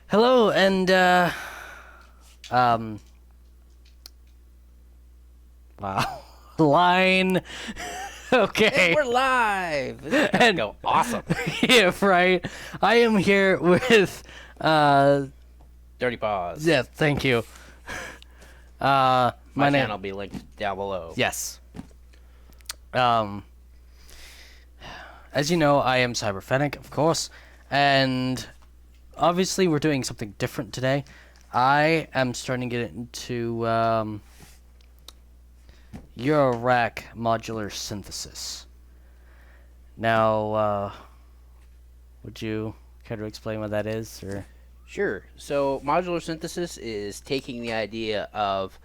Hello, and um, wow, line. Okay, Hey, we're live. This is gonna and go awesome. yeah, right. I am here with Dirty Paws. yeah, thank you. My My name. channel will be linked down below. Yes. Um, as you know, I am CyberFennec, of course, and obviously we're doing something different today. I am starting to get into Eurorack modular synthesis. Now, would you care to explain what that is, or? Sure. So, modular synthesis is taking the idea of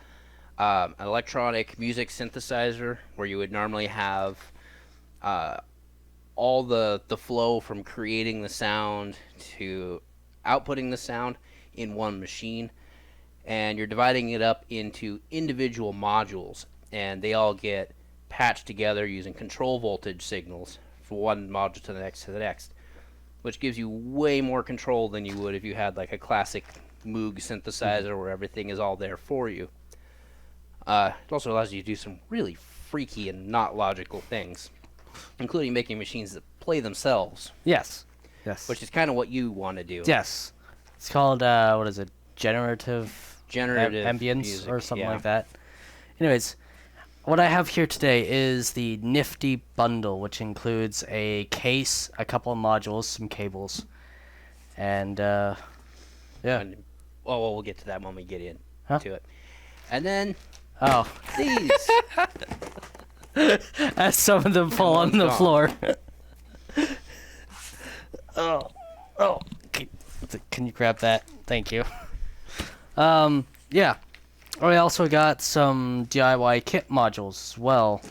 an electronic music synthesizer where you would normally have all the flow from creating the sound to outputting the sound in one machine, and you're dividing it up into individual modules, and they all get patched together using control voltage signals from one module to the next, which gives you way more control than you would if you had like a classic Moog synthesizer where everything is all there for you. It also allows you to do some really freaky and not logical things, including making machines that play themselves, Yes. Yes. which is kind of what you want to do. Yes. It's called what is it? Generative ambience music, or something yeah. like that. Anyways, what I have here today is the Nifty Bundle, which includes a case, a couple of modules, some cables, and yeah. And, well, we'll get to that when we get into it. And then Oh, these. as some of them fall on one's the gone. floor. Oh. Can you grab that? Thank you. Yeah. I also got some DIY kit modules as well.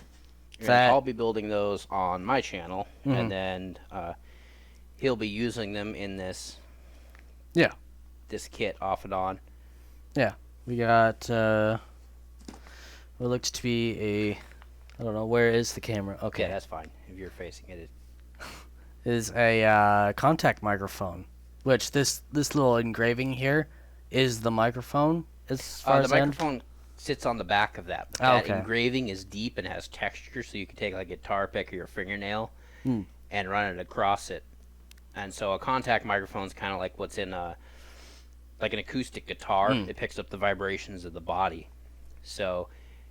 And I'll be building those on my channel, and then he'll be using them in this kit off and on. Yeah. We got what looks to be a, I don't know, where is the camera? Okay. Yeah, that's fine if you're facing it. Is a contact microphone, which this little engraving here is the microphone as far The as I microphone sits on the back of that. But that okay. engraving is deep and has texture, so you can take like a guitar pick or your fingernail Hmm. and run it across it. And so a contact microphone is kind of like what's in like an acoustic guitar. It picks up the vibrations of the body. So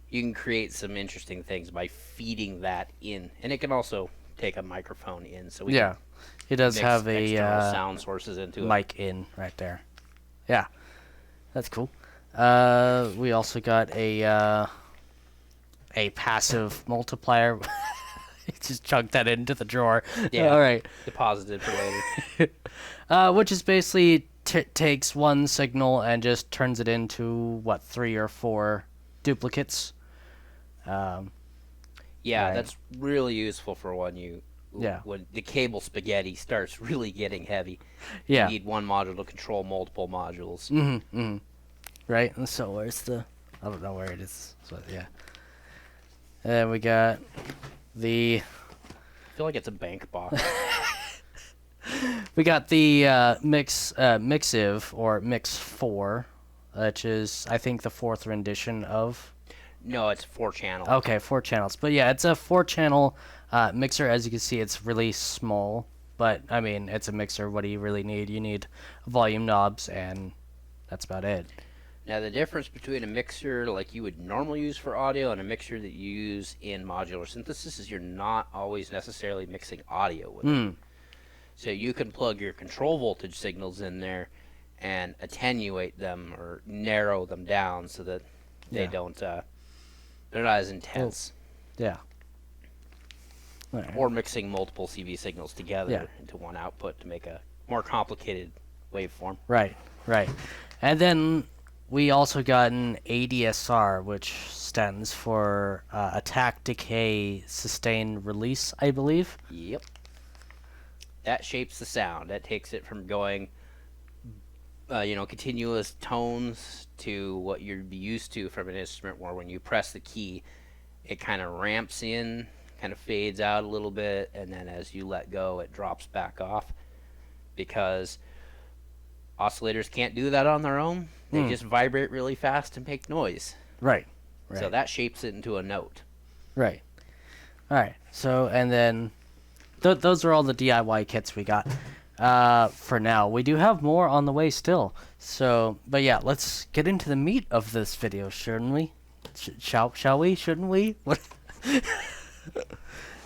you can create some interesting things by feeding that in, and it can also take a microphone in. So we Yeah, it does mix have a external sound sources into it. mic in right there. Yeah, that's cool. We also got a passive multiplier. Just chunked that into the drawer. Yeah. All right. Deposited for later. Which is basically takes one signal and just turns it into what, 3 or 4 duplicates. Yeah, Right. that's really useful for when Yeah. when the cable spaghetti starts really getting heavy. Yeah. You need one module to control multiple modules. Right. And so where's the? I don't know where it is. So yeah. And we got the. I feel like it's a bank box. We got the Mixiv or Mix 4, which is I think the 4th rendition of. No, it's 4 channels. Okay, 4 channels. But yeah, it's a 4-channel mixer. As you can see, it's really small. But I mean, it's a mixer. What do you really need? You need volume knobs, and that's about it. Now, the difference between a mixer like you would normally use for audio and a mixer that you use in modular synthesis is you're not always necessarily mixing audio with it. So you can plug your control voltage signals in there and attenuate them or narrow them down so that they don't, they're not as intense. Yeah. All right. Or mixing multiple CV signals together Yeah. into one output to make a more complicated waveform. Right. And then we also got an ADSR, which stands for Attack, Decay, Sustain, Release, I believe. Yep. That shapes the sound. That takes it from going, continuous tones to what you'd be used to from an instrument where when you press the key, it kind of ramps in, kind of fades out a little bit, and then as you let go, it drops back off. Because Oscillators can't do that on their own. They just vibrate really fast and make noise. Right. So that shapes it into a note. Right. All right. So, and then those are all the DIY kits we got for now. We do have more on the way still. So, but yeah, let's get into the meat of this video, shouldn't we? Shall we? Shouldn't we? What?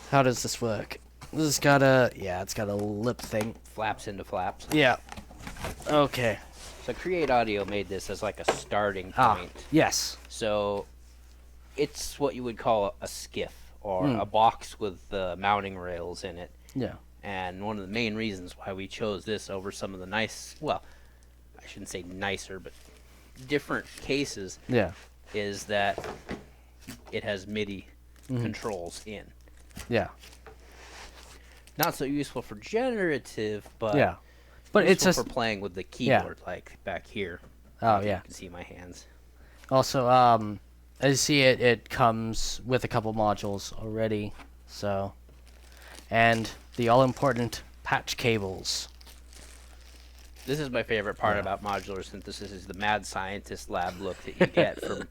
How does this work? This has got a, yeah, it's got a lip thing. Flaps into flaps. Yeah. Okay. So Create Audio made this as like a starting point. Yes. So it's what you would call a skiff, or a box with mounting rails in it. Yeah. And one of the main reasons why we chose this over some of the nice, well, I shouldn't say nicer, but different cases, Yeah. is that it has MIDI controls in. Yeah. Not so useful for generative, but Yeah. But it's useful just for playing with the keyboard, like back here. Oh, You yeah. can see my hands. Also, as you see, it comes with a couple modules already. So, and the all-important patch cables. This is my favorite part about modular synthesis, is the mad scientist lab look that you get from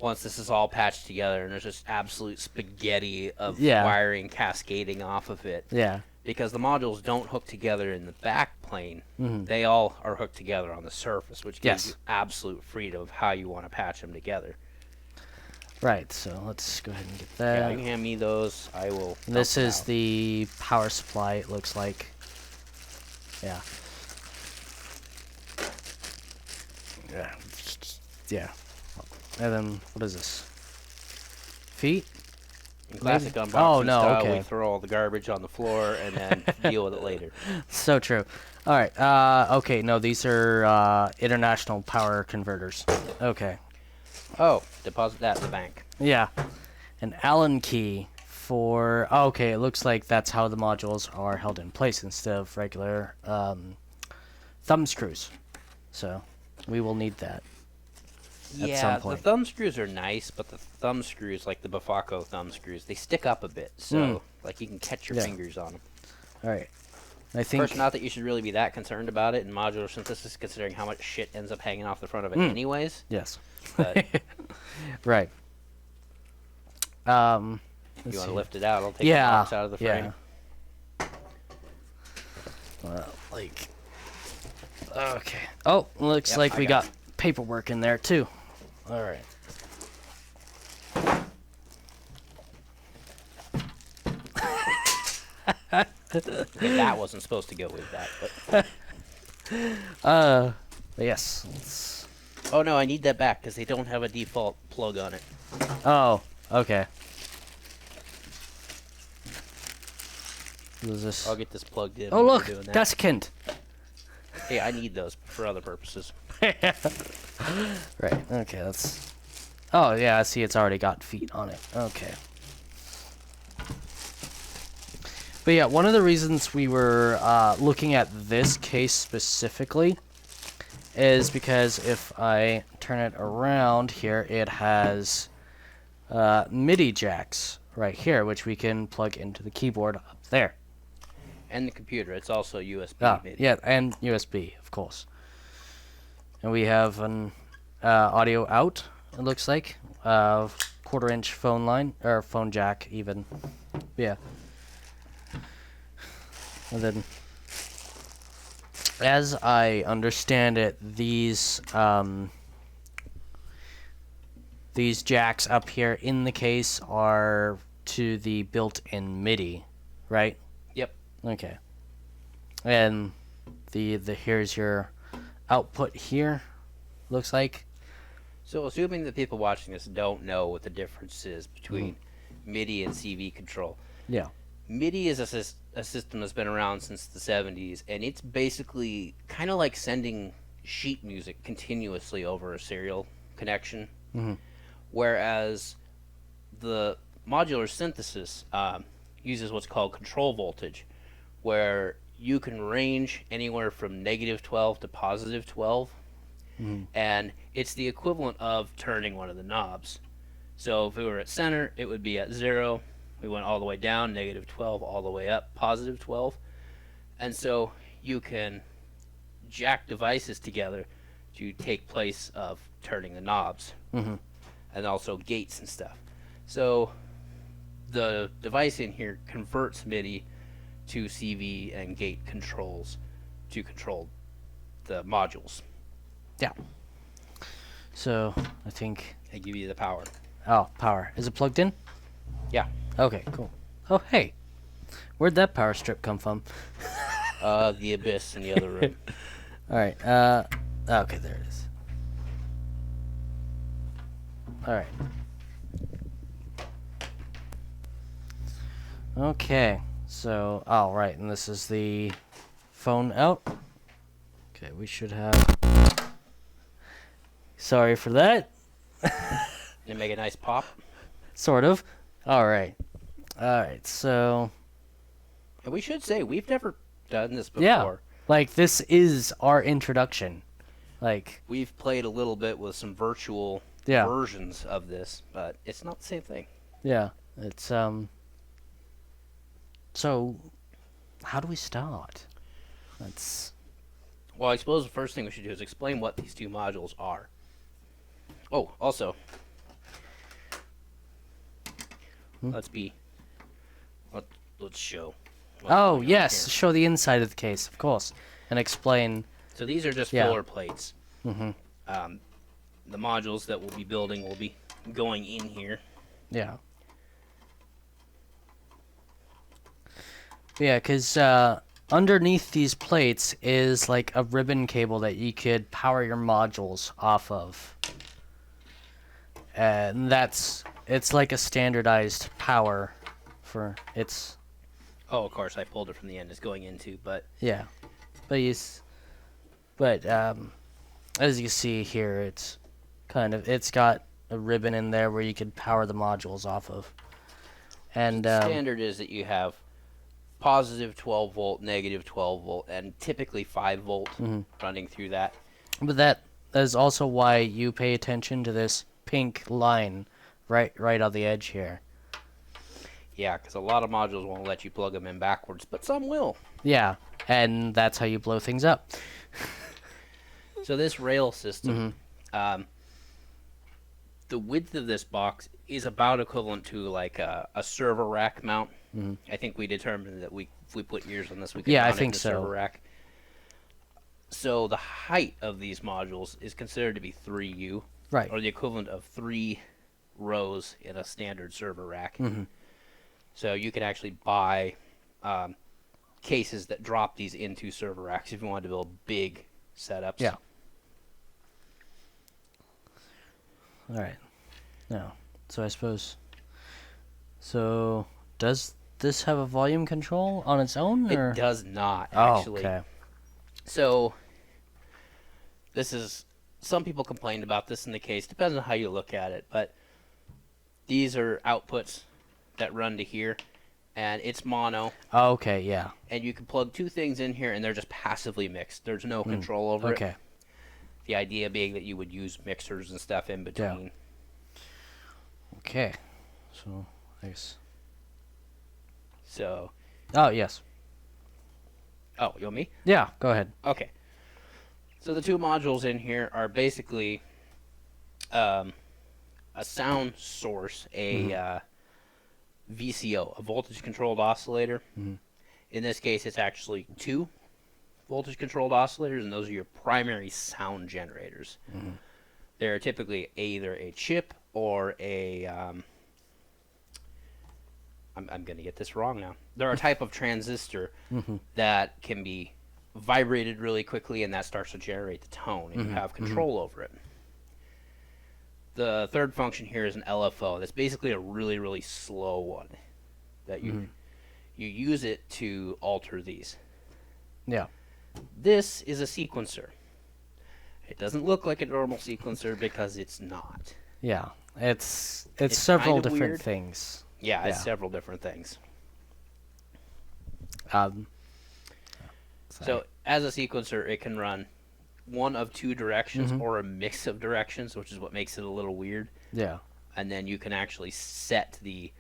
once this is all patched together, and there's just absolute spaghetti of wiring cascading off of it. Yeah. Because the modules don't hook together in the back plane. They all are hooked together on the surface, which gives you absolute freedom of how you want to patch them together. Right, so let's go ahead and get that. Yeah, you can hand me those. I will. This is the power supply, it looks like. Yeah. Yeah. Yeah. And then, what is this? Feet? In classic unboxing style, we throw all the garbage on the floor and then deal with it later. So true. All right. Okay. No, these are international power converters. Okay. Oh, deposit that in the bank. Yeah. An Allen key for. Oh, okay. It looks like that's how the modules are held in place instead of regular thumb screws. So we will need that. At some point. The thumb screws are nice, but the thumb screws, like the Bafako thumb screws, they stick up a bit, so like you can catch your fingers on them. All right. I think. First, not that you should really be that concerned about it in modular synthesis, considering how much shit ends up hanging off the front of it anyways. Yes. But right. you want to lift it out? I'll take the box out of the frame. Like. Okay. Oh, looks like we got paperwork in there too. All right. Okay, that wasn't supposed to go with that, but. Yes. Oh no, I need that back because they don't have a default plug on it. Oh, okay. What is this? I'll get this plugged in. Oh look, doing that. desiccant. Hey, I need those for other purposes. Right. Okay. That's. Oh yeah. I see. It's already got feet on it. Okay. But yeah, one of the reasons we were looking at this case specifically is because if I turn it around here, it has MIDI jacks right here, which we can plug into the keyboard up there. And the computer. It's also USB. MIDI. Yeah, and USB, of course. And we have an audio out, it looks like. 1/4-inch phone line, or phone jack even. Yeah. And then, as I understand it, these jacks up here in the case are to the built-in MIDI, right? Yep. Okay. And the here's your output here, looks like. So assuming that people watching this don't know what the difference is between MIDI and CV control. Yeah. MIDI is a system that's been around since the 70s, and it's basically kind of like sending sheet music continuously over a serial connection. Whereas the modular synthesis uses what's called control voltage, where you can range anywhere from -12 to +12, and it's the equivalent of turning one of the knobs. So if we were at center, it would be at 0. We went all the way down, -12, all the way up, +12. And so you can jack devices together to take place of turning the knobs, and also gates and stuff. So the device in here converts MIDI to CV and gate controls to control the modules. Yeah. So I think. They give you the power. Oh, power. Is it plugged in? Yeah. Okay, cool. Oh, hey. Where'd that power strip come from? The abyss in the other room. Alright, okay, there it is. Alright. Okay, so, oh, right, and this is the phone out. Okay, we should have... Sorry for that. They make a nice pop. Sort of. Alright. Alright, so... And we should say, we've never done this before. Yeah, like, this is our introduction. Like... We've played a little bit with some virtual versions of this, but it's not the same thing. Yeah, it's, So, how do we start? Well, I suppose the first thing we should do is explain what these two modules are. Oh, also, let's show. Oh, yes, show the inside of the case, of course, and explain. So these are just filler plates. The modules that we'll be building will be going in here. Yeah. Yeah, because underneath these plates is like a ribbon cable that you could power your modules off of. And it's like a standardized power for its... Oh, of course, I pulled it from the end. It's going into, but... Yeah. But as you see here, it's got a ribbon in there where you could power the modules off of. And standard is that you have positive 12 volt, negative 12 volt, and typically 5 volt running through that. But that is also why you pay attention to this pink line right on the edge here. Yeah, because a lot of modules won't let you plug them in backwards, but some will. Yeah, and that's how you blow things up. So this rail system, the width of this box is about equivalent to like a server rack mount. I think we determined that if we put ears on this, we could mount it in the server rack. So the height of these modules is considered to be 3U, right, or the equivalent of 3 rows in a standard server rack. So you can actually buy cases that drop these into server racks if you wanted to build big setups. Yeah. All right. Now, so I suppose. So does this have a volume control on its own? Or? It does not, actually. Oh, okay. So this is... Some people complained about this in the case. Depends on how you look at it. But these are outputs that run to here. And it's mono. Oh, okay, yeah. And you can plug 2 things in here, and they're just passively mixed. There's no control over it. Okay. The idea being that you would use mixers and stuff in between. Yeah. Okay. So, I guess. So. Oh, yes. Oh, you want me? Yeah, go ahead. Okay. So the 2 modules in here are basically a sound source, a VCO, a voltage-controlled oscillator. In this case, it's actually 2 voltage-controlled oscillators, and those are your primary sound generators. They're typically either a chip or a... I'm going to get this wrong now. They're a type of transistor that can be vibrated really quickly, and that starts to generate the tone, and you have control over it. The third function here is an LFO. That's basically a really, really slow one that you use it to alter these. Yeah. This is a sequencer. It doesn't look like a normal sequencer because it's not. Yeah. It's several kind of different weird. things. Yeah, it's several different things. So as a sequencer, it can run one of 2 directions or a mix of directions, which is what makes it a little weird. Yeah. And then you can actually set the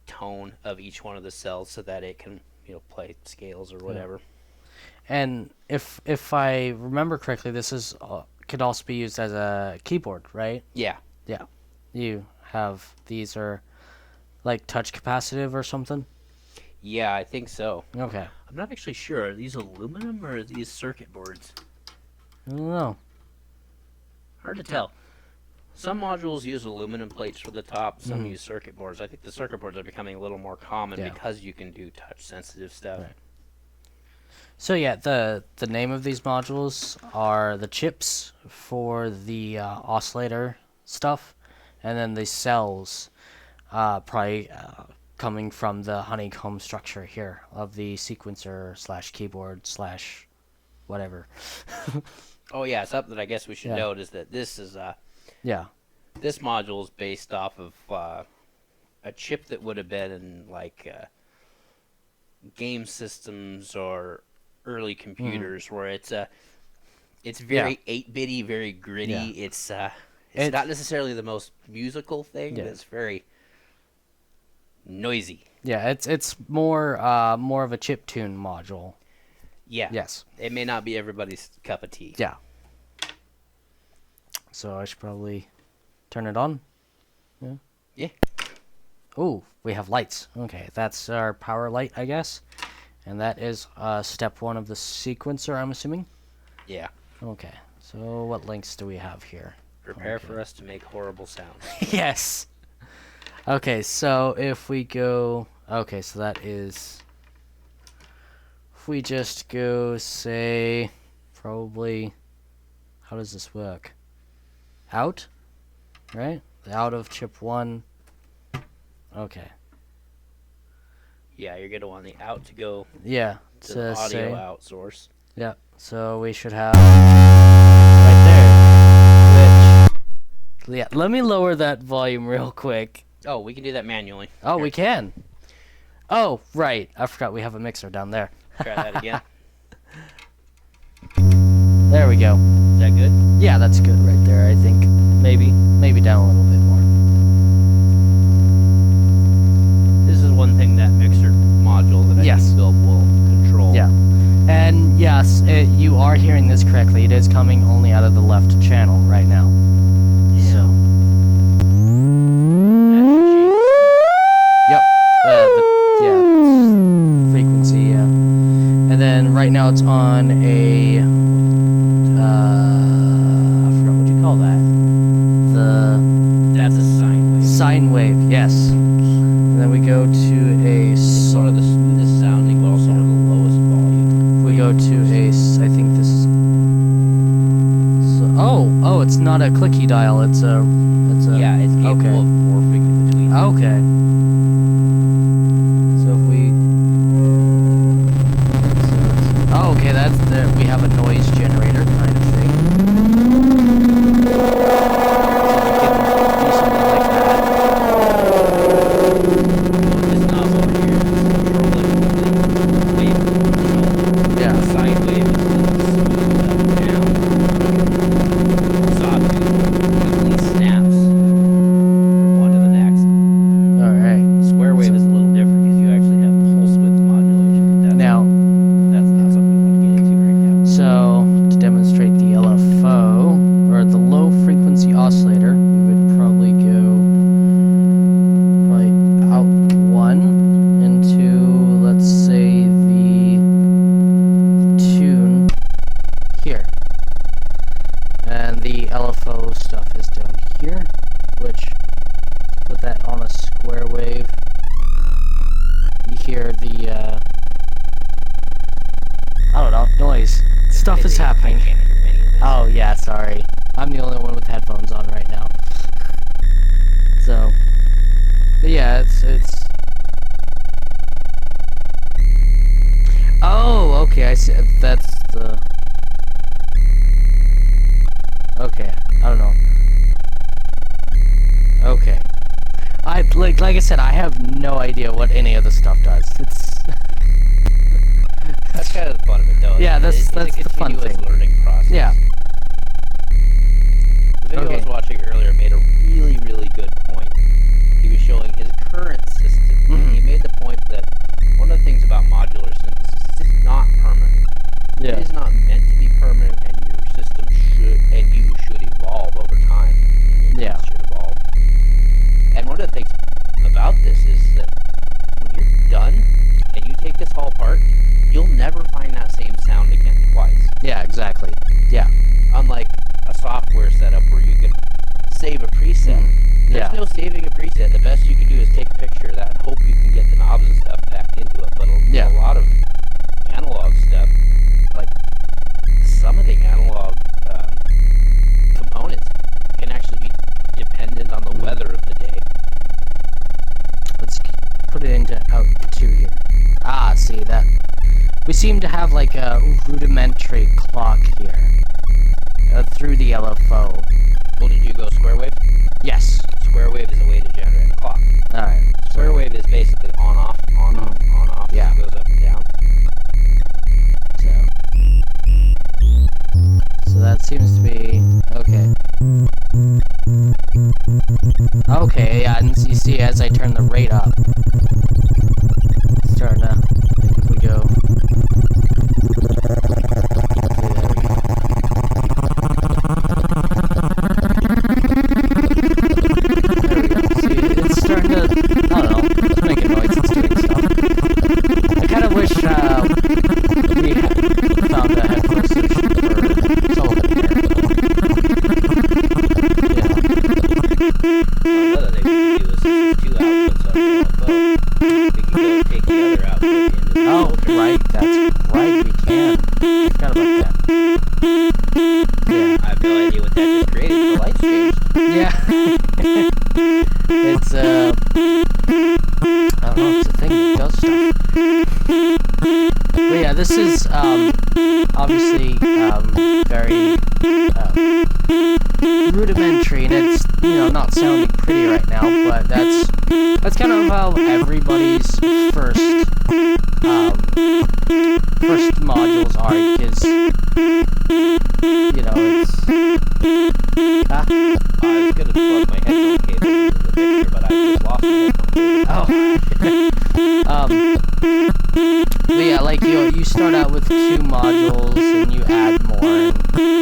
tone of each one of the cells so that it can, play scales or whatever. And if I remember correctly, this is could also be used as a keyboard, right? Yeah. Yeah. You have these are like touch capacitive or something. Yeah, I think so. Okay. I'm not actually sure. Are these aluminum or are these circuit boards? I don't know. Hard to tell. Some modules use aluminum plates for the top. Some Mhm. use circuit boards. I think the circuit boards are becoming a little more common Yeah. because you can do touch-sensitive stuff. Right. So yeah, the name of these modules are the chips for the oscillator stuff, and then the cells, probably coming from the honeycomb structure here of the sequencer slash keyboard slash whatever. Oh yeah, something that I guess we should Yeah. note is that this is Yeah. this module is based off of a chip that would have been in like game systems or early computers, where it's very 8-bitty, very gritty. Yeah. It's It- not necessarily the most musical thing, Yeah. but it's very noisy. Yeah, it's more of a chiptune module. Yeah. Yes. It may not be everybody's cup of tea. Yeah. So I should probably turn it on. Yeah. Yeah. Oh, we have lights. Okay, that's our power light, I guess. And that is step 1 of the sequencer, I'm assuming. Yeah. Okay, so what links do we have here? Prepare Okay. for us to make horrible sounds. Yes. Okay, so if we go... Okay, so that is... If we just go, say, probably... How does this work? Out? Right? Out of chip 1. Okay. Yeah, you're going to want the out to go Yeah, to the audio say... out source. Yeah, so we should have right there, which, yeah, let me lower that volume real quick. Oh, we can do that manually. Oh, Here, we can. Oh, right, I forgot we have a mixer down there. try that again. There we go. Is that good? Yeah, that's good right there, I think. Maybe down a little bit more. This is one thing that mixer module that I Yes. need to build will control. Yeah. And yes, you are hearing this correctly. It is coming only out of the left channel right now. So. Yep. Yeah. Frequency, yeah. And then right now it's on a, I forgot what you call that. That's a sine wave. Sine wave, yes. And then we go to a, It's one of the smoothest sounding, but also one of the lowest volume. we go to a, I think this is, so, oh, it's not a clicky dial, it's a, Yeah, it's capable okay. of morphing in between. Okay. So if we... Oh, okay, that's the... We have a noise generator kind of thing. So we can do something like that. This knob over here is controlling the wave control. Yeah. The sine wave is smoothed up down. Sawtooth quickly snaps from one to the next. Alright. Square wave is a little different because you actually have pulse width modulation. Now, That's not something we want to get into right now. so to demonstrate the LFO, or the low frequency oscillator, we would probably go out 1 into, let's say, the tune here. And the LFO stuff is down here, which, let's put that on a square wave. You hear the, I don't know, noise. Stuff is happening. I can't hear any of this. Oh, yeah, sorry. I'm the only one with headphones on right now. So, but yeah, it's... Oh, okay, I see. That's the... Okay, I don't know. Okay. Like I said, I have no idea what any of the stuff does. It's... That's kind of the fun of it, though. Yeah, that's It's a the fun continuous thing. learning process. Yeah. The video I was Okay. watching earlier made a really, really good point. He was showing his current system, and he made the point that one of the things about modular synthesis is it's not permanent. exactly. Yeah. Unlike a software setup where you can save a preset. There's no saving a preset. The best you can do is take a picture of that and hope you can get the knobs and stuff back into it. But a lot of analog stuff, like some of the analog components, can actually be dependent on the weather of the day. Let's put it into out 2 here. Ah, see that. We seem to have like a rudimentary clock here through the LFO. Well, did you go square wave? Yes. Square wave is a way to generate a clock. All right. Square wave is basically on off, on off, on off. Yeah. It goes up and down. So that seems to be okay. Okay, yeah, and you see as I turn the rate up, it's starting to, like if we go, okay, there we go. See, it's starting to, I don't know, it's making noise, it's doing stuff. I kind of wish we had found a headphone solution for Sullivan here. Another thing we can do is two outputs on the LFO. We can go take the other output into the filter. Right, that's right, we can. Forgot about that. Yeah. I have no idea what that just created. The lights changed. Yeah. It's, I don't know, it's a thing that does stuff. But yeah, this is, obviously, very, rudimentary, and it's, you know, not sounding pretty right now, but that's kind of how everybody's first modules are, because, you know, it's, I was gonna plug my headphone cable into the picture, but I just lost my headphone cable. But yeah, like you start out with 2 modules and you add more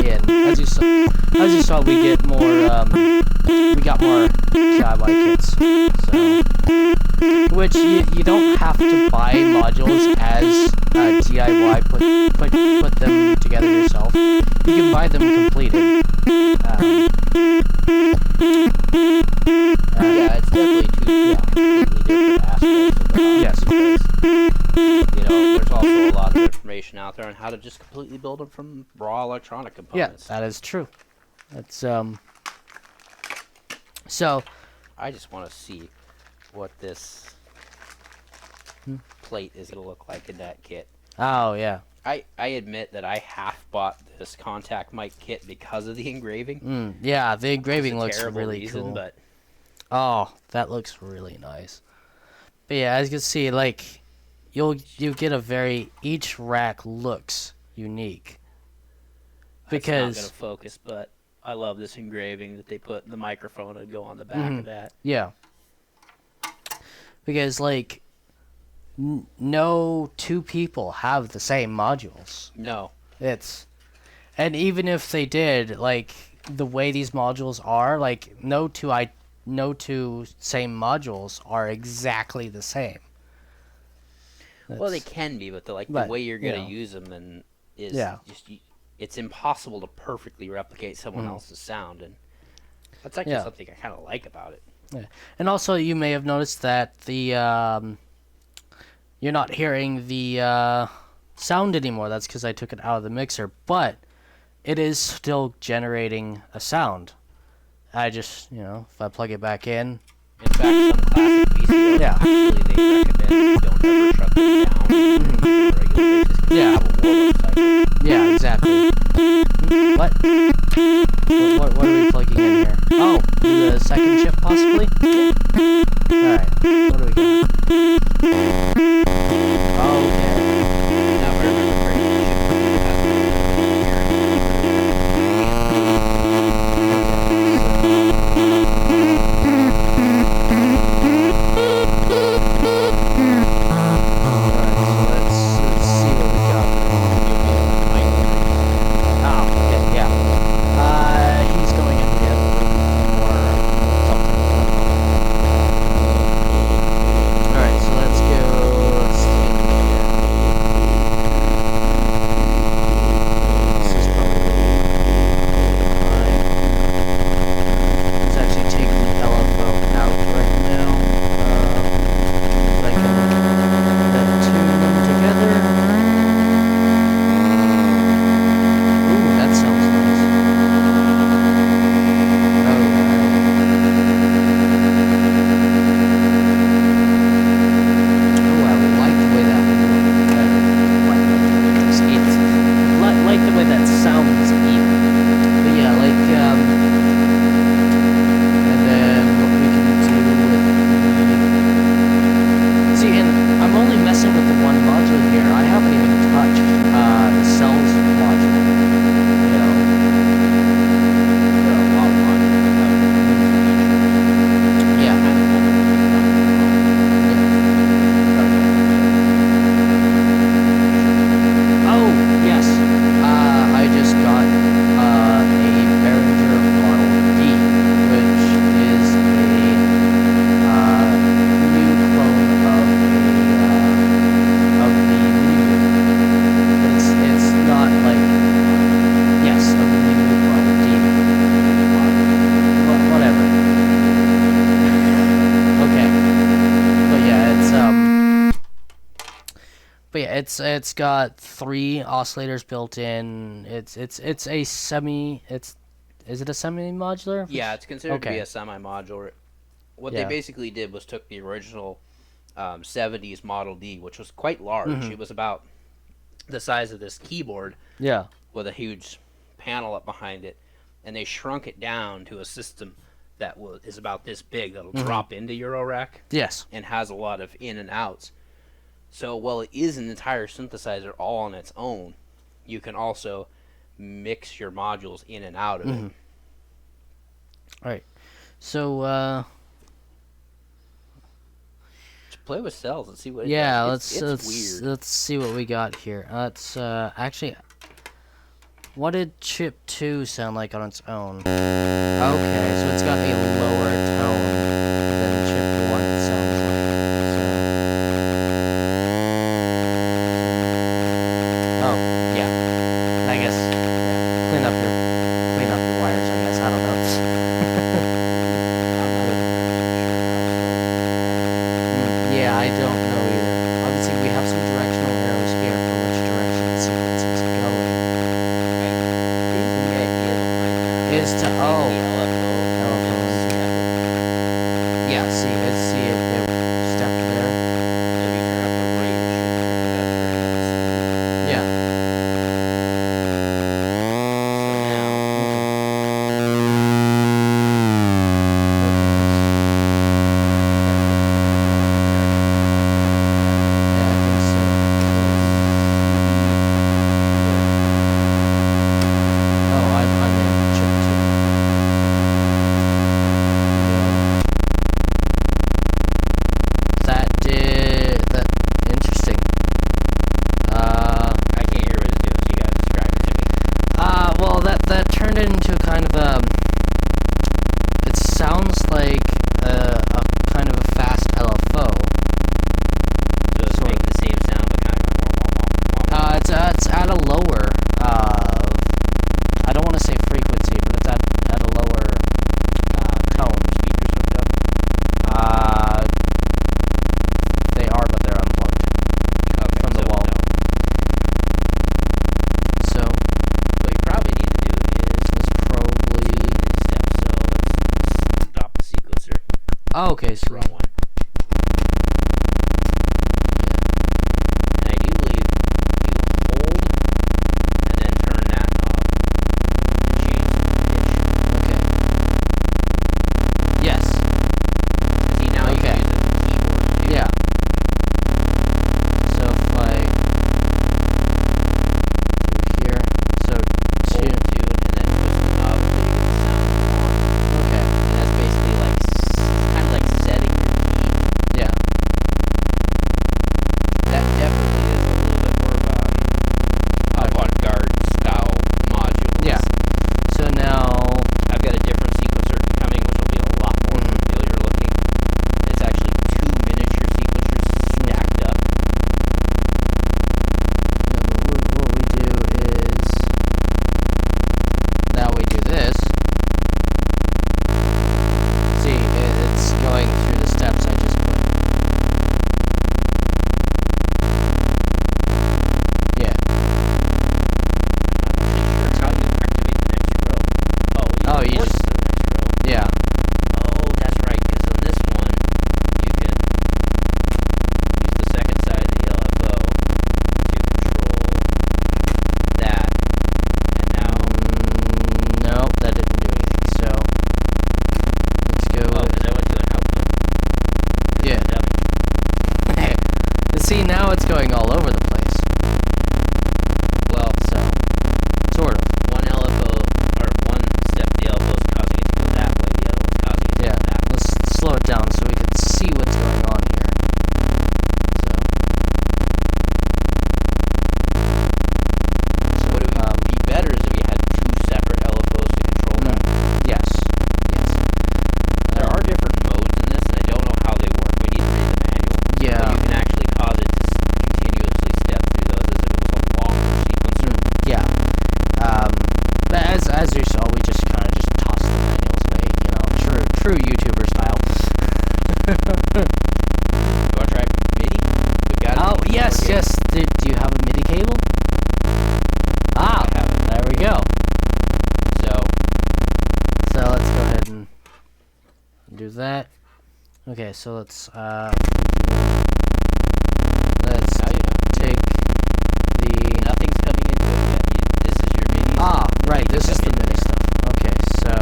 in. As you saw, we get more. We got more DIY kits, so which you don't have to buy modules as DIY. Put them together yourself. You can buy them completed. Yeah, it's definitely two completely different aspects of the hobby. Yes. Because, you know, there's also a lot of information out there on how to just completely build them from raw electronic Yeah, components. that is true. That's So, I just want to see what this plate is going to look like in that kit. oh yeah. I admit that I half bought this contact mic kit because of the engraving. Yeah, the engraving It's a looks terrible really reason, cool. but Oh, that looks really nice. But yeah, as you can see, like you get a very each rack looks unique. Because it's not going to focus, but I love this engraving that they put the microphone and go on the back of that. yeah. Because like no 2 people have the same modules. No. And even if they did, like the way these modules are, like no two same modules are exactly the same. Well, they can be, but the way you're going to use them and is just it's impossible to perfectly replicate someone else's sound, and that's actually something I kind of like about it. Yeah. And also, you may have noticed that the you're not hearing the sound anymore. That's because I took it out of the mixer, but it is still generating a sound. I just, you know, if I plug it back in. In fact, some classic VCOs, actually, they recommend you don't ever shut them down on a regular basis. Yeah. Have a warm-up cycle. Yeah, exactly. What are we plugging in here? Oh, the second chip, possibly? Alright, what do we got? Okay. Now, if I remember correctly, you should put that Let's see what we got. you'll be able to mic. Oh, yeah. it's got 3 oscillators built in. It's a semi. Is it a semi-modular? Yeah, it's considered to be Okay. a semi-modular. What they Yeah. basically did was took the original 70s Model D, which was quite large. Mhm. It was about the size of this keyboard Yeah. with a huge panel up behind it, and they shrunk it down to a system that is about this big that'll drop into Eurorack Yes. and has a lot of in and outs. So while it is an entire synthesizer all on its own, you can also mix your modules in and out of it. All right. So Just play with cells and see what it yeah, does. It's weird. let's see what we got here. Let's actually, what did chip 2 sound like on its own? Okay, so it's got a lower tone than chip 1 it sounds like. So, oh, yeah. And I guess clean up your wires, I guess. I don't know. Yeah, I don't know either. Obviously, we have some directional arrows here for which direction the sequence is going. Is to yeah. See it stepped there. Yeah. That turned into kind of it sounds like a kind of a fast LFO. So it's making the same sound, but kind of It's at a lower, I don't want to say frequency, but it's at a lower tone. speakers hooked up. They are, but they're unplugged from the wall. So What you probably need to do is let's probably. these steps. So let's stop the sequencer. Oh, okay, so Wrong one. And ideally, you hold and then turn that knob and change the pitch. okay. Yes. See, now you Okay. can use the keyboard too. Yeah. So if I do here, so Hold tune. tune and then twist the knob until you get the sound you want. Okay. And that's basically like kind of like setting your do that. Okay, so let's How you know? take the Nothing's coming into it yet. This is your mini. right. This is the mini stuff. Okay, so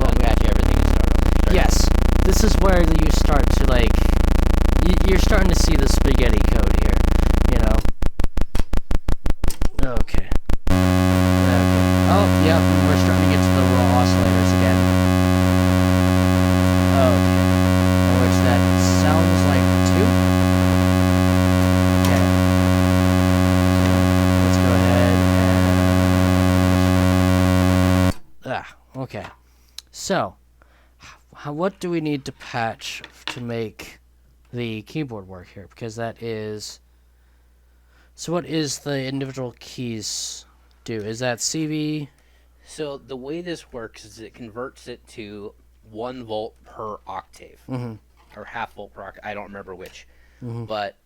Unpatch everything and start over. Start yes, this is where you start to like. You're starting to see the spaghetti code here. You know. Okay. Oh, yeah, we're starting to get to the raw oscillators again. Okay. Which that sounds like 2. Okay. So let's go ahead and... okay. So, what do we need to patch to make the keyboard work here? Because that is... So what is the individual keys do? Is that CV? So the way this works is it converts it to 1 volt per octave, or half volt per octave. I don't remember which, but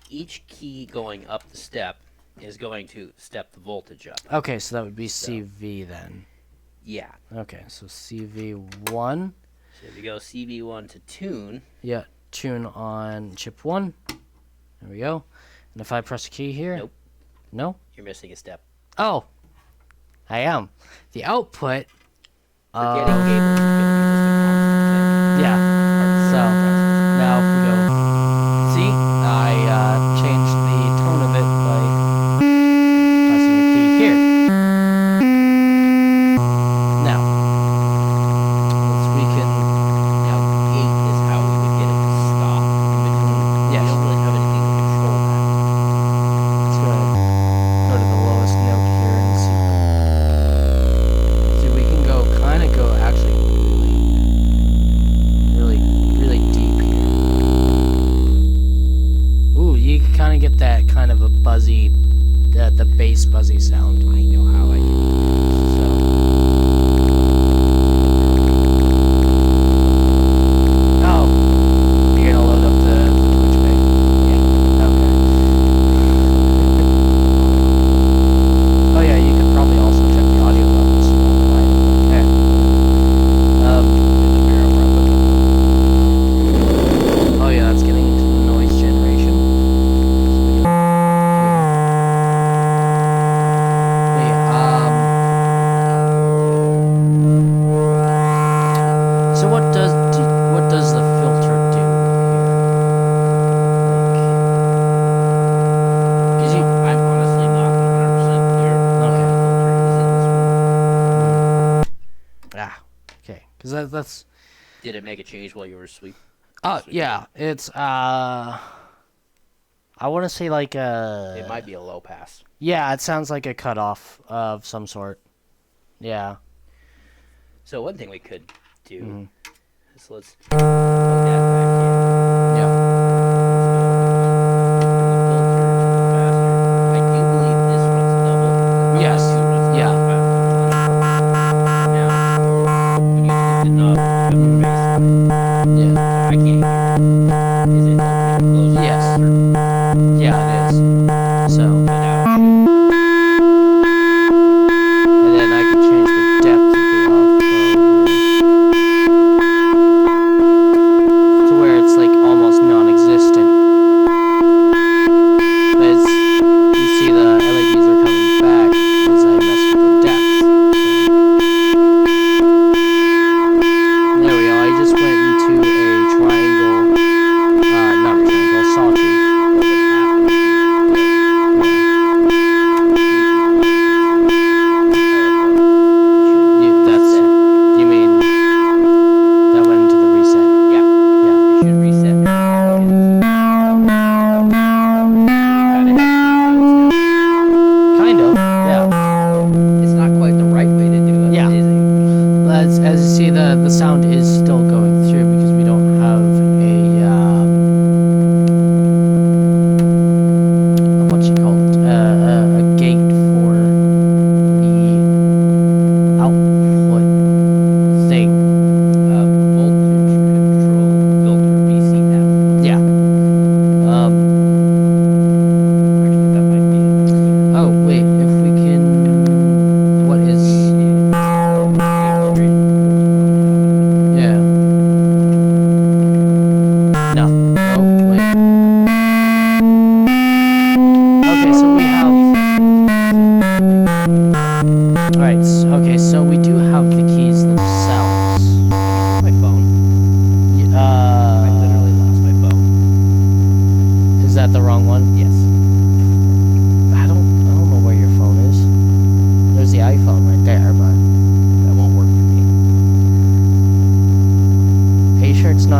each key going up the step is going to step the voltage up. Okay, so that would be CV then. Yeah. Okay, so CV1. So if you go CV1 to tune. Yeah, tune on chip 1. There we go. And if I press a key here. Nope. No? You're missing a step. Oh, I am. The output. Forgetting cables is going to be just a constant thing. Yeah. So now if we go, see, I changed the tone of it by pressing a key here. Now, we can. Now, gate is how we would get it to stop in between. Yes. We don't really have anything to control that. Let's go ahead. Go to the lowest note here and see. See, we can kind of go actually really deep here. Ooh, you kind of get that kind of a buzzy, the bass buzzy sound. I know how I do Oh, you're gonna load up the Twitch page? Yeah. Okay. Oh yeah, you could probably also check the audio levels. Okay. Oh yeah, that's getting into the noise generation. So what does the filter do here? I'm honestly not 100% clear what the filter is in this one. Okay, because that's. Did it make a change while you were asleep? Yeah, it's I want to say like It might be a low pass. Yeah, it sounds like a cutoff of some sort. Yeah. So one thing we could do is let's plug that back Yeah. in. I do believe this runs double. Yes. Two runs Yeah. double fast. Now, when you flip the knob, you have your bass. Yeah. I can't hear it. Is it open and closed? Yes. Yeah, it is. So, So now it should. and then I can change the depth of the outro to where it's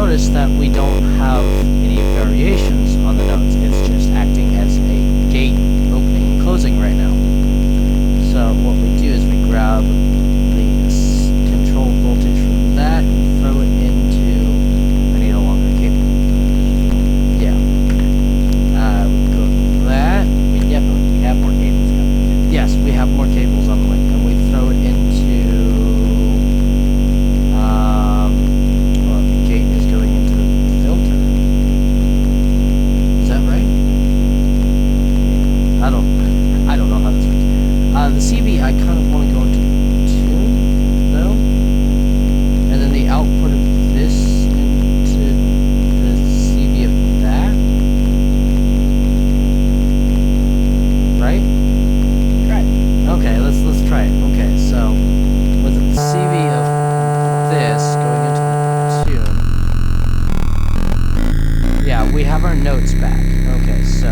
notice that we don't have any variations on the notes. It's just acting as a gate opening and closing right now. So what we do is we grab the control voltage from that and throw it into... I need a longer cable. Yeah. We go to that. We have more cables coming. Yes, we have more cables on the way, and we throw it into... well, the gate is going into the filter. Is that right? I don't know how this works. The CV, I kind of want to go into tune, though. And then the output of this into the CV of that. Right? Try it. Okay, let's try it. Okay, so with the CV of this going into the tune, yeah, we have our notes back. Okay, so,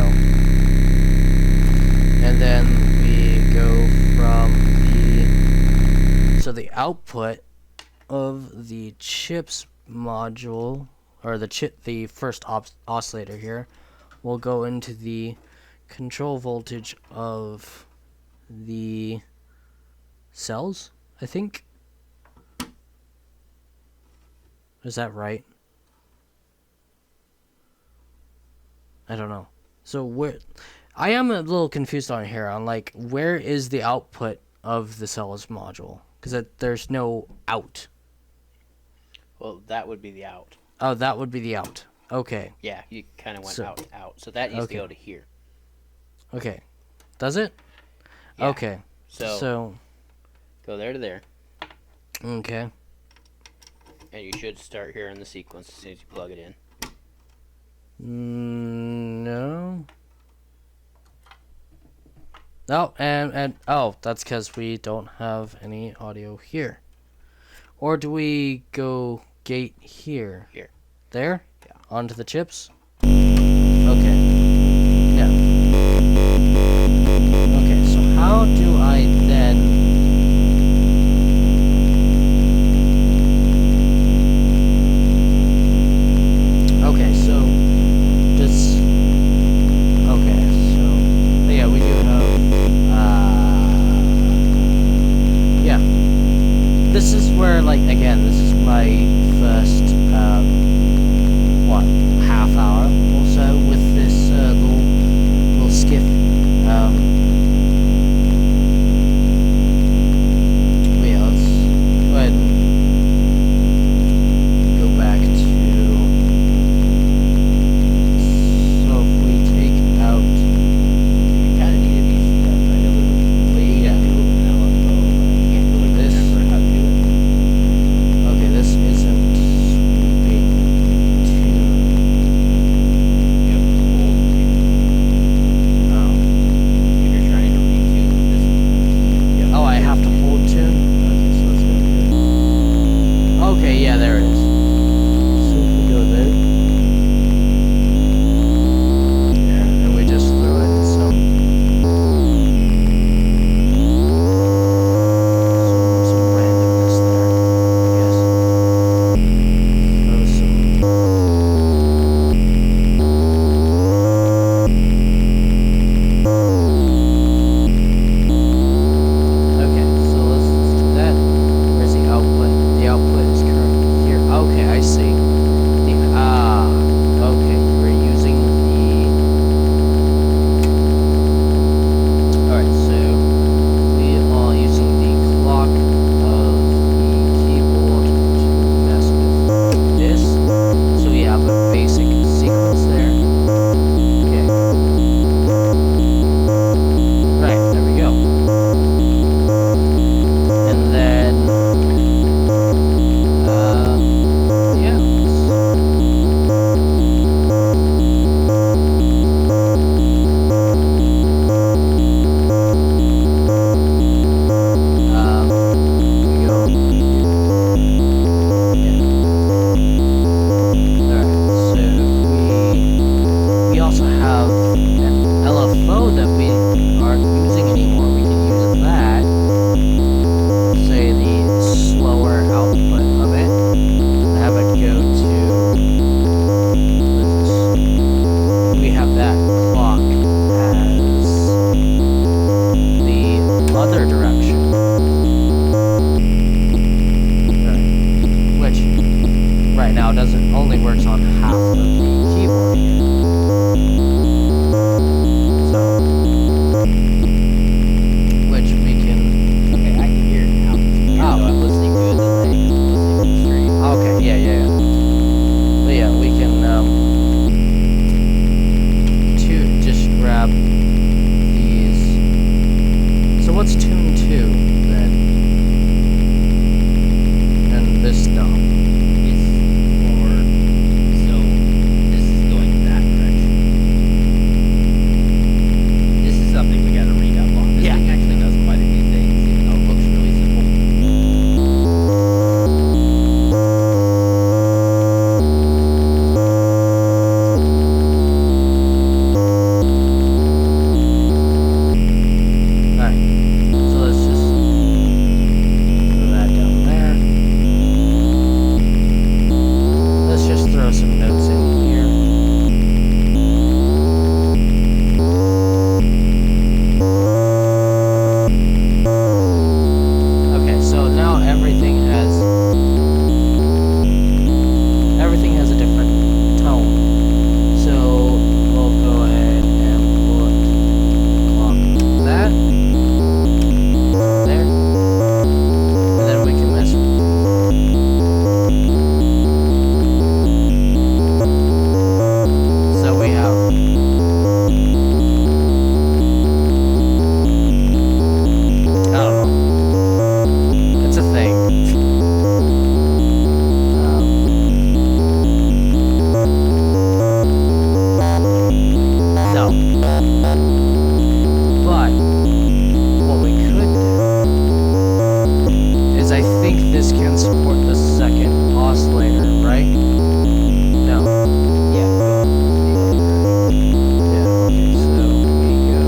and then we go from the output of the chips module, or the first oscillator here, will go into the control voltage of the cells, I think. Is that right? I don't know. So I am a little confused on here on like where is the output of the cells module, because there's no out. Well, that would be the out. Oh, that would be the out. Okay. Yeah, you kind of went out. So that needs to go to here. Okay. Does it? Yeah. Okay. So go there to there. Okay. And you should start hearing the sequence as soon as you plug it in. No. Oh, and oh, that's because we don't have any audio here. Or do we go gate here? Here. There? Yeah. Onto the chips? Okay. Yeah. Okay, so how do I then... Okay, so does... Okay, so... Yeah, we do have... Yeah. This is where, like, again, this is my first, what, half hour or so with this little Skiff now doesn't only works on half of the keyboard here. So, which we can. Okay, I can hear it now. Even though I'm listening to it, I'm listening to the stream. Okay, yeah. But yeah, we can just grab these. So what's tune 2 then? And this knob. It's for, so this is going that direction. This is something we gotta read up on. This Yeah. thing actually does quite a few things, even though it looks really simple. Alright, so let's just throw that down there. Let's just throw some notes in here. Okay, so now everything has a different tone. So we'll go ahead and put clock that there, and then we can mess with it. So we have I don't know. It's a thing. No. But what we could do is I think this can support the second oscillator, right? No. Yeah. Yeah, okay, so we go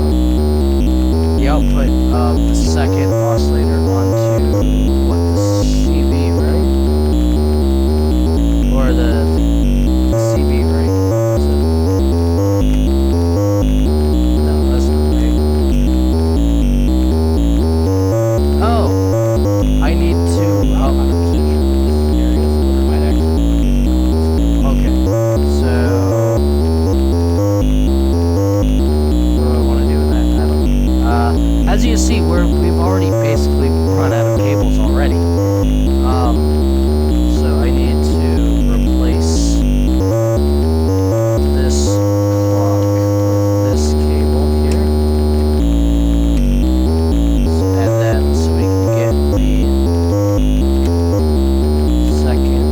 the output of the second oscillator onto what, the CV, right? Or the CB, right? No, that's not right. Oh, I need to. I'm 100% sure that this stereo splitter might actually work. Okay, so what do I want to do with that? I don't know. As you see, we've already basically run out of cables already. So I need to replace this clock with this cable here, and then so we can get the second.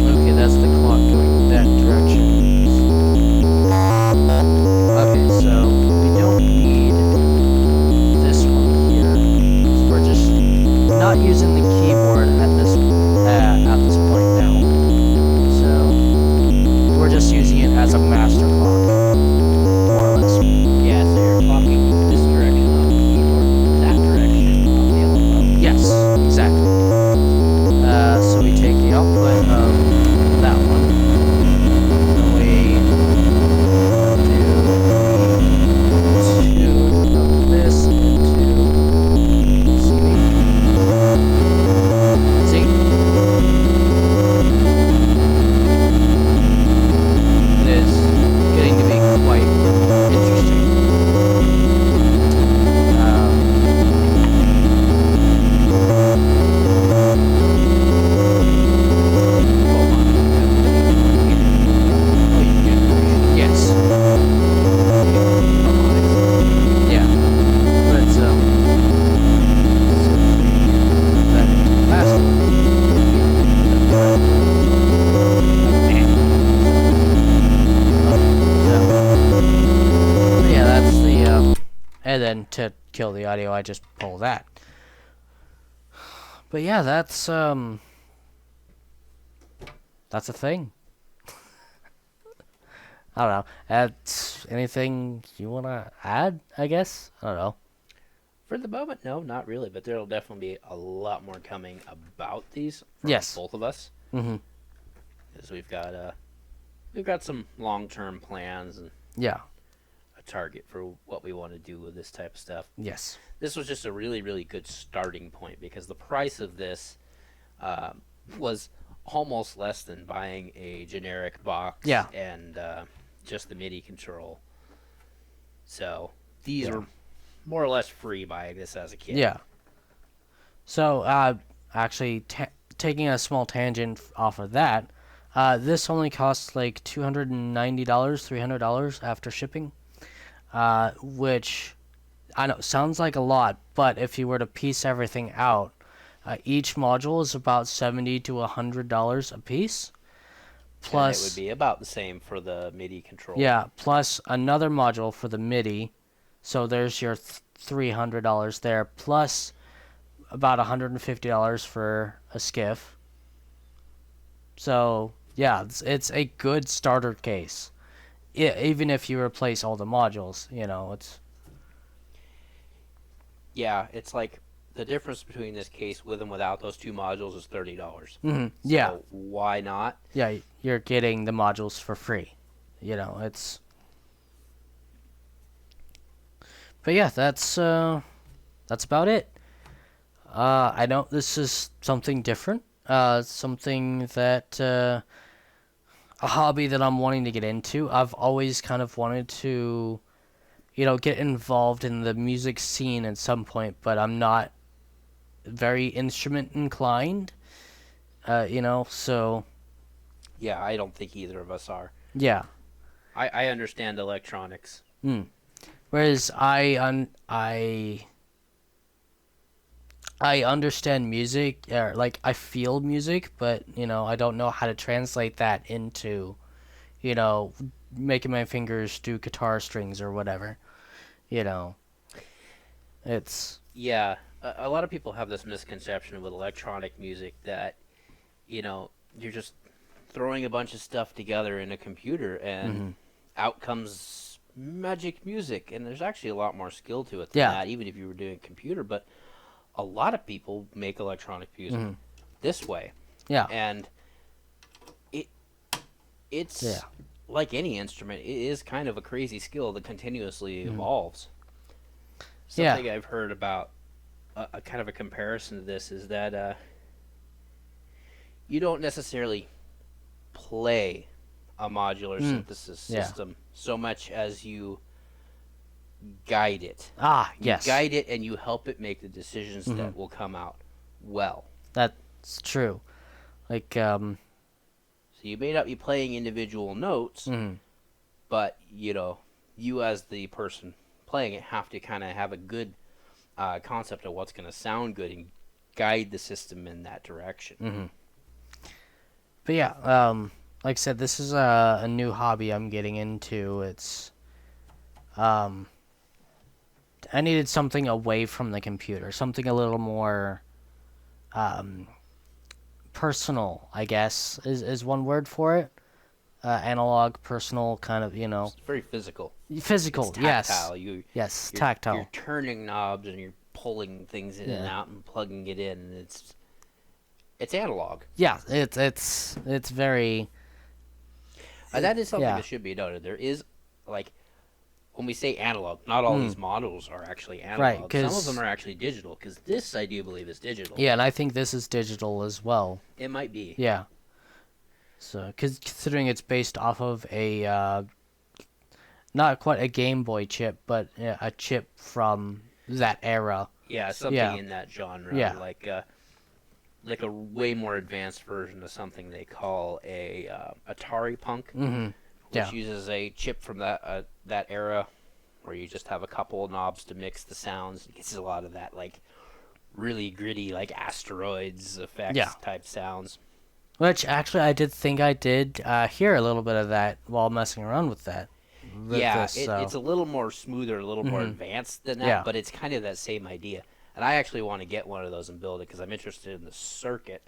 Okay, that's the clock going that direction. Okay, so we don't need this one here. We're just not using the keyboard at this point now. So we're just using it as a master clock, more or less. Yeah, so you're clocking this direction on the keyboard, that direction on the other phone. Yes, exactly. So we take the output of that one, and we do the tune of this into CV. See? It is getting to be quite interesting. Yes. Yeah. But that last one. So yeah, that's the and then to kill the audio, I just pull that. But yeah, that's a thing. I don't know. Anything you want to add, I guess? I don't know. For the moment, no, not really, but there'll definitely be a lot more coming about these from Yes. both of us. Mm-hmm. Because we've got some long-term plans and Yeah. a target for what we want to do with this type of stuff. Yes. This was just a really, really good starting point because the price of this was almost less than buying a generic box and just the MIDI control. So these were more or less free buying this as a kid. Yeah. So, actually, taking a small tangent off of that, this only costs like $290, $300 after shipping, which I know sounds like a lot, but if you were to piece everything out, each module is about $70 to $100 a piece. Plus, and it would be about the same for the MIDI control. Yeah, plus another module for the MIDI, so there's your $300 there, plus about $150 for a Skiff. So yeah, it's a good starter case. Even if you replace all the modules, it's. Yeah, it's like the difference between this case with and without those two modules is $30. Mm-hmm. So yeah. Why not? Yeah, you're getting the modules for free. It's. But yeah, that's about it. I know this is something different. Something that a hobby that I'm wanting to get into. I've always kind of wanted to, get involved in the music scene at some point, but I'm not very instrument inclined. So. Yeah, I don't think either of us are. Yeah. I understand electronics. Whereas I understand music, or like I feel music, but I don't know how to translate that into, making my fingers do guitar strings or whatever. It's. Yeah, a lot of people have this misconception with electronic music that, you're just throwing a bunch of stuff together in a computer and out comes magic music. And there's actually a lot more skill to it than that, even if you were doing computer. But a lot of people make electronic music this way. Yeah. And it's like any instrument, it is kind of a crazy skill that continuously evolves. Something I've heard about a kind of a comparison to this is that you don't necessarily play a modular synthesis system so much as you guide it. You guide it and you help it make the decisions that will come out well. That's true. Like, so you may not be playing individual notes, but, you as the person playing it have to kind of have a good concept of what's going to sound good and guide the system in that direction. But yeah, like I said, this is a new hobby I'm getting into. It's, I needed something away from the computer, something a little more, personal, I guess, is one word for it. Analog, personal, kind of, It's very physical. Physical, it's tactile. Yes, tactile. You're turning knobs and you're pulling things in and out and plugging it in. And it's analog. Yeah, it's very. That is something that should be noted. There is, like, when we say analog, not all these models are actually analog. Right, some of them are actually digital, because this, I do believe, is digital. Yeah, and I think this is digital as well. It might be. Yeah. So, considering it's based off of a, not quite a Game Boy chip, but a chip from that era. Yeah, something in that genre. Yeah. Like a way more advanced version of something they call a Atari Punk, which uses a chip from that era, where you just have a couple of knobs to mix the sounds. It gets a lot of that, like, really gritty, like, asteroids effects type sounds. Which, actually, I did hear a little bit of that while messing around with that. It's a little more smoother, a little more advanced than that, but it's kind of that same idea. And I actually want to get one of those and build it because I'm interested in the circuit,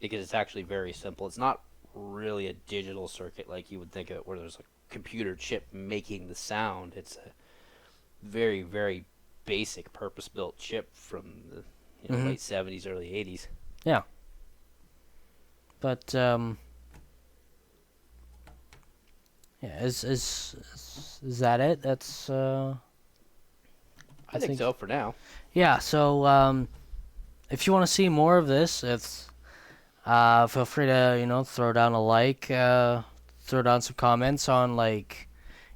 because it's actually very simple. It's not really a digital circuit like you would think of it, where there's a computer chip making the sound. It's a very, very basic purpose-built chip from the late 70s, early 80s. Yeah. But, Yeah, is that it? That's I think so for now. yeah. So if you want to see more of this, it's feel free to throw down a like, throw down some comments on like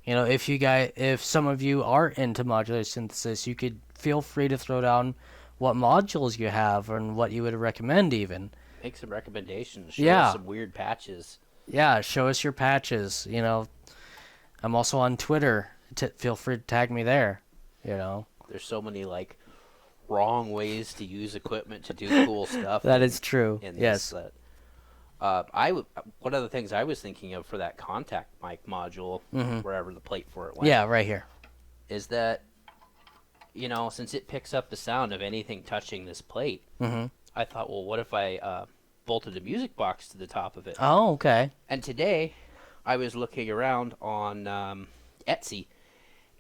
if some of you are into modular synthesis, you could feel free to throw down what modules you have and what you would recommend even. Make some recommendations. Show Yeah. us some weird patches. Yeah, show us your patches. I'm also on Twitter. Feel free to tag me there. There's so many like wrong ways to use equipment to do cool stuff. That is true. In Yes. this, one of the things I was thinking of for that contact mic module, wherever the plate for it went, Yeah, right here. is that since it picks up the sound of anything touching this plate, I thought, well, what if I bolted a music box to the top of it? Oh, okay. And today, I was looking around on Etsy,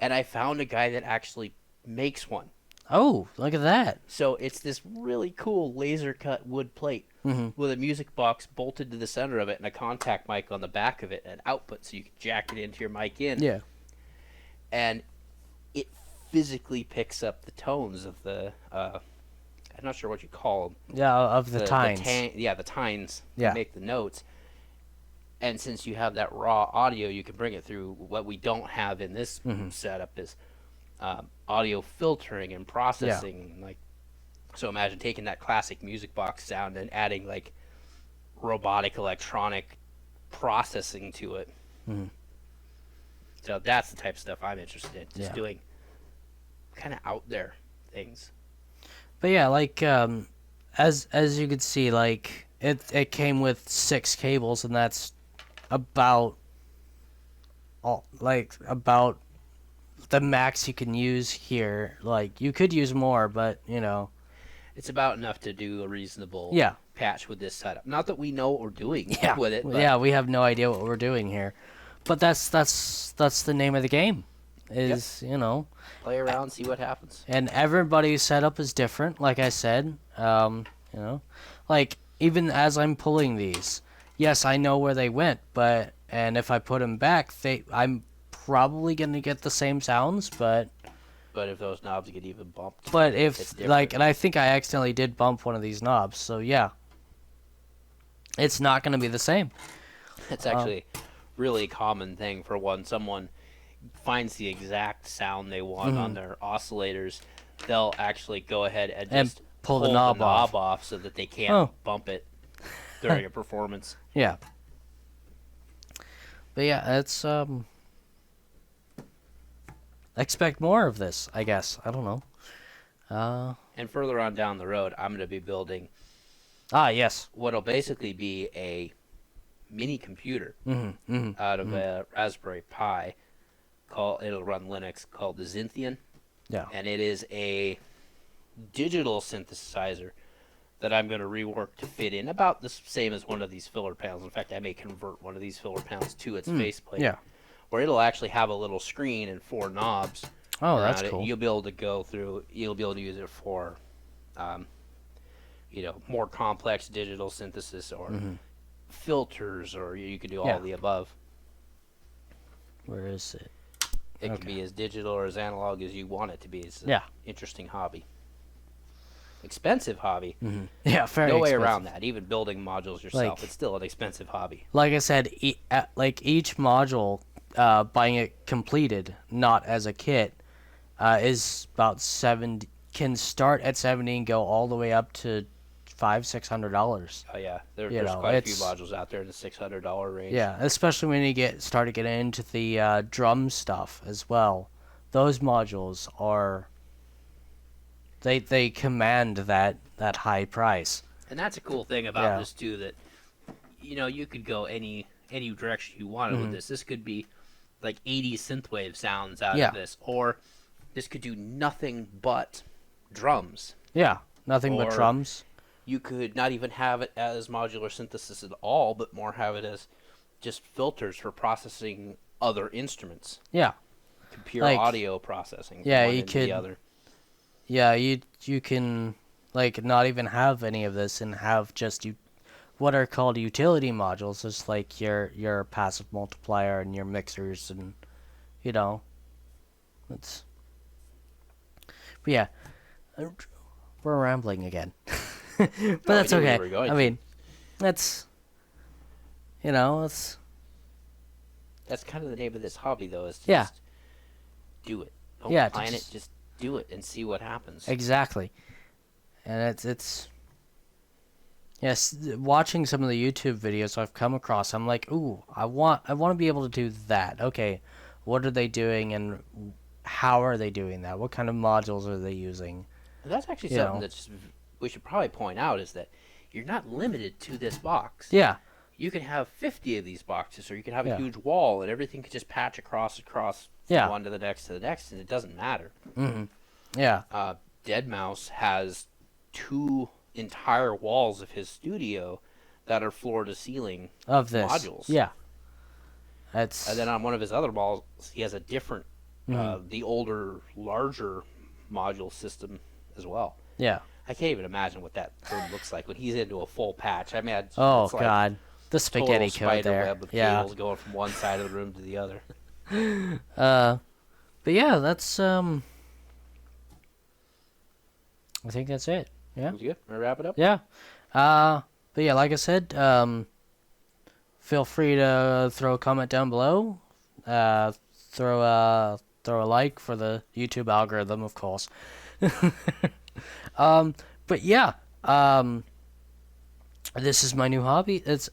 and I found a guy that actually makes one. Oh, look at that. So it's this really cool laser cut wood plate with a music box bolted to the center of it and a contact mic on the back of it and output so you can jack it into your mic in. Yeah. And it physically picks up the tones of the, I'm not sure what you call them. Yeah, of the tines. The tines Yeah. make the notes. And since you have that raw audio, you can bring it through. What we don't have in this setup is audio filtering and processing. Yeah. So imagine taking that classic music box sound and adding like robotic electronic processing to it. So that's the type of stuff I'm interested in. Just doing kind of out there things. But yeah, like as you could see, like it came with 6 cables, and that's about about the max you can use here. Like you could use more, but it's about enough to do a reasonable patch with this setup. Not that we know what we're doing with it. But yeah, we have no idea what we're doing here, but that's the name of the game. Is play around, see what happens. And everybody's setup is different. Like I said, like even as I'm pulling these, yes, I know where they went, and if I put them back, I'm probably gonna get the same sounds, but if those knobs get even bumped, but if and I think I accidentally did bump one of these knobs, so yeah, it's not gonna be the same. It's actually really common thing for when someone finds the exact sound they want on their oscillators, they'll actually go ahead and just pull the knob off so that they can't bump it during a performance. Yeah. But yeah, it's expect more of this, I guess. I don't know. And further on down the road, I'm going to be building yes, what'll basically be a mini computer out of a Raspberry Pi. It'll run Linux, called the Zynthian. Yeah. And it is a digital synthesizer that I'm going to rework to fit in about the same as one of these filler panels. In fact, I may convert one of these filler panels to its faceplate. Yeah. Where it'll actually have a little screen and 4 knobs. Oh, that's cool. You'll be able to go through. You'll be able to use it for, more complex digital synthesis or filters, or you can do all of the above. Where is it? It can be as digital or as analog as you want it to be. It's an interesting hobby. Expensive hobby. Yeah, very no way expensive. around that. Even building modules yourself, it's still an expensive hobby. Like I said, each module, buying it completed, not as a kit, is about can start at $70 and go all the way up to $500-$600. Oh yeah, there's quite a few modules out there in the $600 range. Yeah, especially when you start getting into the drum stuff as well. Those modules are they command that high price. And that's a cool thing about this too, that you could go any direction you wanted with this. This could be like 80s synthwave sounds out of this, or this could do nothing but drums. Yeah, nothing but drums. You could not even have it as modular synthesis at all, but more have it as just filters for processing other instruments. Yeah. Pure audio processing. Yeah, one you into could. The other. Yeah, you can not even have any of this and have just you what are called utility modules, is like your passive multiplier and your mixers, and you know, it's. But yeah, we're rambling again, but that's okay. I mean, that's, you know, it's. That's kind of the name of this hobby, though, is to just do it. Don't plan it, just do it and see what happens. Exactly, and it's. Yes, watching some of the YouTube videos I've come across, I'm like, ooh, I want to be able to do that. Okay, what are they doing, and how are they doing that? What kind of modules are they using? And that's actually something that's we should probably point out, is that you're not limited to this box. Yeah. You can have 50 of these boxes, or you can have a huge wall, and everything can just patch across from one to the next, and it doesn't matter. Mm-hmm. Yeah. Deadmau5 has 2 entire walls of his studio that are floor to ceiling of this modules. Yeah. And then on one of his other walls, he has a different, the older, larger module system as well. Yeah. I can't even imagine what that room looks like when he's into a full patch. I mean, it's God, like the spaghetti code there. Web with cables going from one side of the room to the other. But yeah, that's I think that's it. Yeah. Sounds good. Want to wrap it up? Yeah. But yeah, like I said, feel free to throw a comment down below. Throw a like for the YouTube algorithm, of course. But yeah, this is my new hobby. It's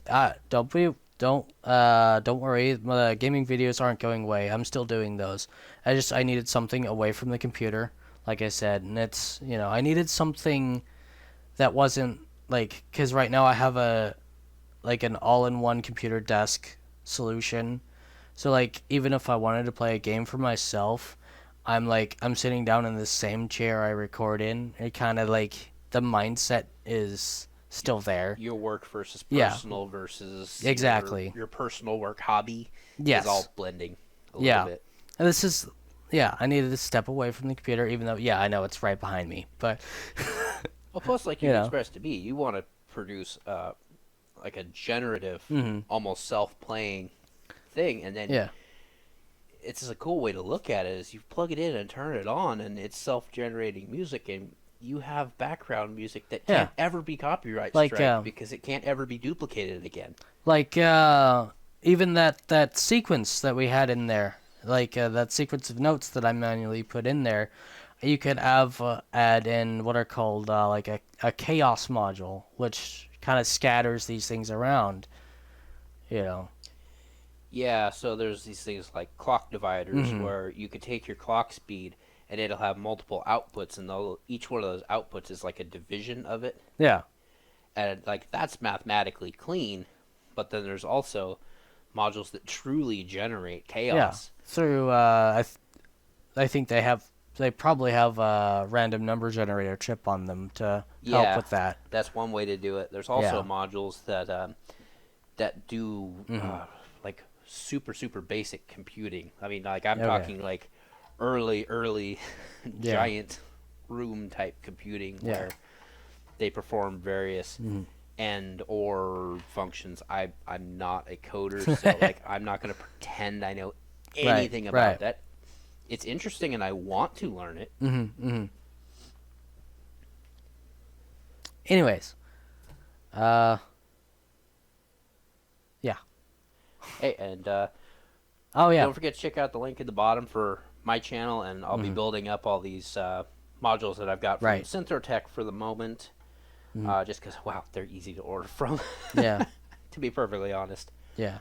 don't worry, the gaming videos aren't going away. I'm still doing those. I needed something away from the computer, like I said, and it's, you know, I needed something that wasn't like, because right now I have an all-in-one computer desk solution. So like, even if I wanted to play a game for myself, I'm sitting down in the same chair I record in. It kind of like, the mindset is still there. Your work versus personal versus exactly your personal work hobby is all blending a little bit. And this is, I needed to step away from the computer, even though, I know it's right behind me, but... Well, plus, like you expressed to me, you want to produce like a generative, almost self-playing thing, and then it's just a cool way to look at it is you plug it in and turn it on, and it's self-generating music, and you have background music that can't ever be copyright strike because it can't ever be duplicated again. Like even that sequence that we had in there, like that sequence of notes that I manually put in there, you could add in what are called like a chaos module, which kind of scatters these things around, you know. Yeah, so there's these things like clock dividers where you could take your clock speed and it'll have multiple outputs, and each one of those outputs is like a division of it. Yeah. And like that's mathematically clean, but then there's also modules that truly generate chaos. Yeah. Through I think they probably have a random number generator chip on them to help with that. That's one way to do it. There's also modules that do like super basic computing. I mean, like I'm talking like early giant room type computing where they perform various and or functions. I'm not a coder, so like I'm not going to pretend I know anything about that. It's interesting and I want to learn it. Anyways, yeah. Hey, and oh yeah, don't forget to check out the link at the bottom for my channel, and I'll be building up all these modules that I've got from Synthrotech for the moment. Just because, wow, they're easy to order from. Yeah. To be perfectly honest. Yeah.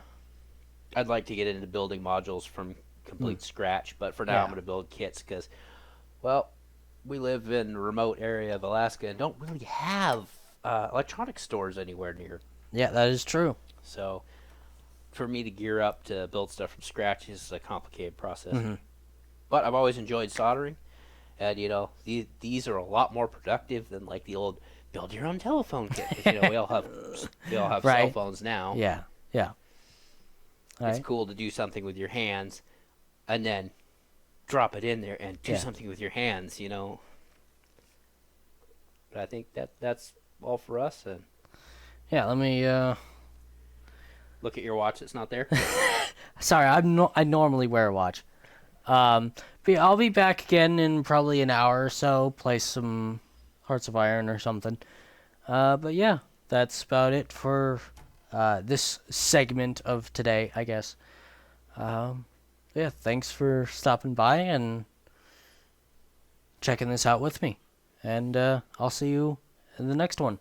I'd like to get into building modules from complete scratch, but for now I'm going to build kits because, well, we live in a remote area of Alaska and don't really have electronic stores anywhere near. Yeah, that is true. So for me to gear up to build stuff from scratch is a complicated process. But I've always enjoyed soldering, and you know these are a lot more productive than like the old build your own telephone kit. You know, we all have cell phones now. Yeah. It's cool to do something with your hands, and then drop it in there and do something with your hands. You know. But I think that's all for us. And Yeah, let me. Look at your watch. It's not there. Sorry, I normally wear a watch. But yeah, I'll be back again in probably an hour or so. Play some Hearts of Iron or something. But yeah, that's about it for this segment of today, I guess. Yeah, thanks for stopping by and checking this out with me. And I'll see you in the next one.